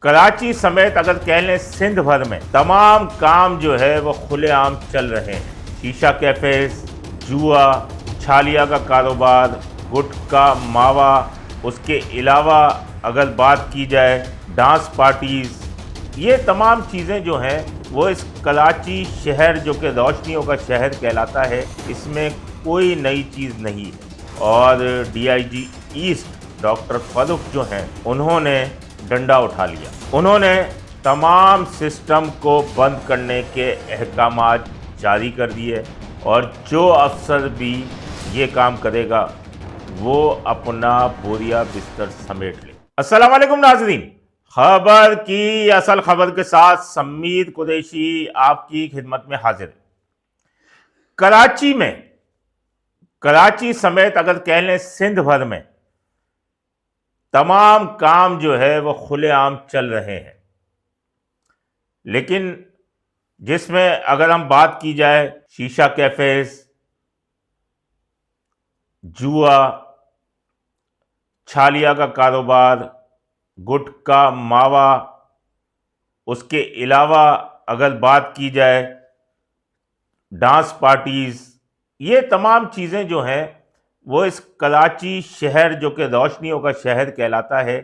کراچی سمیت اگر کہہ لیں سندھ بھر میں تمام کام جو ہے وہ کھلے عام چل رہے ہیں۔ شیشہ کیفیز، جوا، چھالیا کا کاروبار، گٹکا، ماوا، اس کے علاوہ اگر بات کی جائے ڈانس پارٹیز، یہ تمام چیزیں جو ہیں وہ اس کراچی شہر جو کہ روشنیوں کا شہر کہلاتا ہے، اس میں کوئی نئی چیز نہیں ہے۔ اور D I G east doctor Farooq جو ہیں انہوں نے ڈنڈا اٹھا لیا۔ انہوں نے تمام سسٹم کو بند کرنے کے احکامات جاری کر دیے اور جو افسر بھی یہ کام کرے گا وہ اپنا بوریا بستر سمیٹ لے۔ السلام علیکم ناظرین، خبر کی اصل خبر کے ساتھ سمیر قریشی آپ کی خدمت میں حاضر ہے۔ کراچی سمیت اگر کہہ لیں سندھ بھر میں تمام کام جو ہے وہ کھلے عام چل رہے ہیں، لیکن جس میں اگر ہم بات کی جائے شیشہ کیفیز، جوا، چھالیا کا کاروبار، گٹکا، ماوا، اس کے علاوہ اگر بات کی جائے ڈانس پارٹیز، یہ تمام چیزیں جو ہیں وہ اس کراچی شہر جو کہ روشنیوں کا شہر کہلاتا ہے،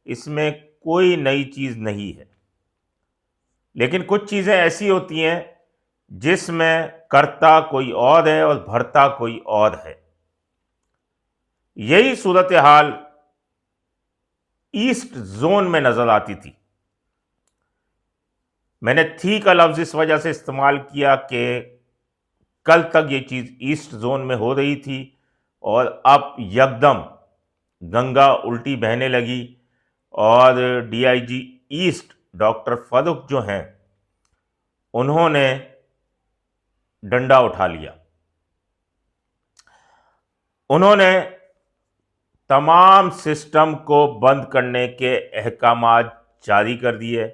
اس میں کوئی نئی چیز نہیں ہے۔ لیکن کچھ چیزیں ایسی ہوتی ہیں جس میں کرتا کوئی اور ہے اور بھرتا کوئی اور ہے۔ یہی صورتحال ایسٹ زون میں نظر آتی تھی۔ میں نے تھی کا لفظ اس وجہ سے استعمال کیا کہ کل تک یہ چیز ایسٹ زون میں ہو رہی تھی اور اب یکدم گنگا الٹی بہنے لگی اور D I G east doctor Farooq جو ہیں انہوں نے ڈنڈا اٹھا لیا۔ انہوں نے تمام سسٹم کو بند کرنے کے احکامات جاری کر دیے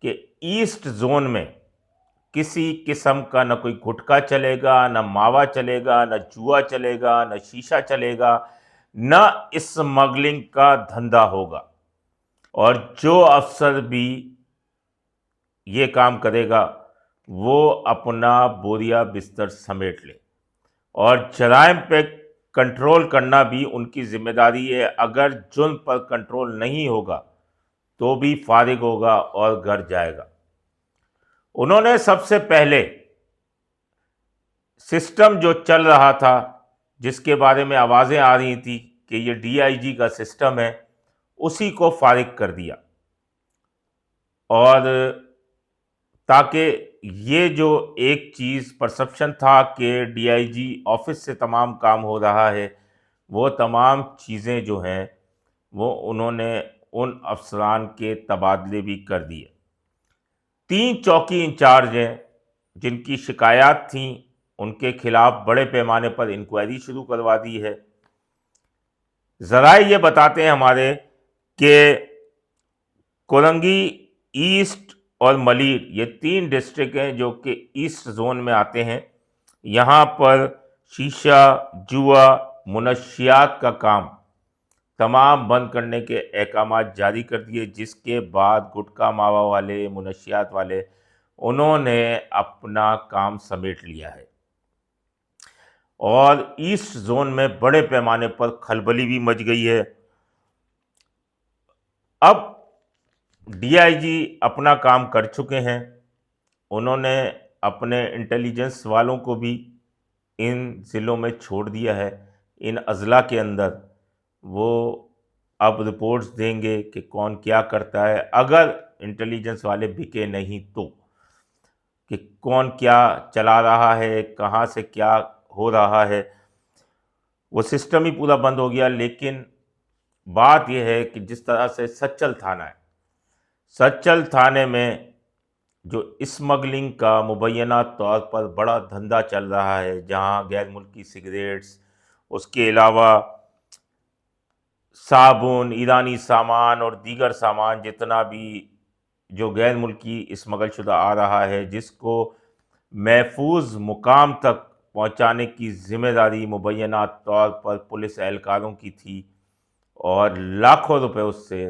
کہ ایسٹ زون میں کسی قسم کا نہ کوئی گٹکا چلے گا، نہ ماوا چلے گا، نہ جوا چلے گا، نہ شیشہ چلے گا، نہ اسمگلنگ کا دھندا ہوگا، اور جو افسر بھی یہ کام کرے گا وہ اپنا بوریا بستر سمیٹ لے۔ اور جرائم پہ کنٹرول کرنا بھی ان کی ذمہ داری ہے۔ اگر جرم پر کنٹرول نہیں ہوگا تو بھی فارغ ہوگا اور گھر جائے گا۔ انہوں نے سب سے پہلے سسٹم جو چل رہا تھا، جس کے بارے میں آوازیں آ رہی تھی کہ یہ ڈی آئی جی کا سسٹم ہے، اسی کو فارغ کر دیا، اور تاکہ یہ جو ایک چیز پرسپشن تھا کہ ڈی آئی جی آفس سے تمام کام ہو رہا ہے، وہ تمام چیزیں جو ہیں وہ انہوں نے ان افسران کے تبادلے بھی کر دیے۔ 3 چوکی انچارج ہیں جن کی شکایات تھیں، ان کے خلاف بڑے پیمانے پر انکوائری شروع کروا دی ہے۔ ذرائع یہ بتاتے ہیں ہمارے کہ کولنگی، ایسٹ اور ملیر، یہ 3 ڈسٹرکٹ ہیں جو کہ ایسٹ زون میں آتے ہیں۔ یہاں پر شیشہ، جوا، منشیات کا کام تمام بند کرنے کے احکامات جاری کر دیے، جس کے بعد گٹکا ماوا والے، منشیات والے، انہوں نے اپنا کام سمیٹ لیا ہے۔ اور ایسٹ زون میں بڑے پیمانے پر کھلبلی بھی مچ گئی ہے۔ اب ڈی آئی جی اپنا کام کر چکے ہیں، انہوں نے اپنے انٹیلیجنس والوں کو بھی ان ضلعوں میں چھوڑ دیا ہے۔ ان اضلاع کے اندر وہ اب رپورٹس دیں گے کہ کون کیا کرتا ہے، اگر انٹیلیجنس والے بکے نہیں تو، کہ کون کیا چلا رہا ہے، کہاں سے کیا ہو رہا ہے۔ وہ سسٹم ہی پورا بند ہو گیا۔ لیکن بات یہ ہے کہ جس طرح سے سچل تھانہ ہے، سچل تھانے میں جو اسمگلنگ کا مبینہ طور پر بڑا دھندا چل رہا ہے، جہاں غیر ملکی سگریٹس، اس کے علاوہ صابن، ایرانی سامان اور دیگر سامان، جتنا بھی جو غیر ملکی اسمگل شدہ آ رہا ہے، جس کو محفوظ مقام تک پہنچانے کی ذمہ داری مبینہ طور پر پولیس اہلکاروں کی تھی، اور لاکھوں روپے اس سے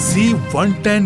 Z110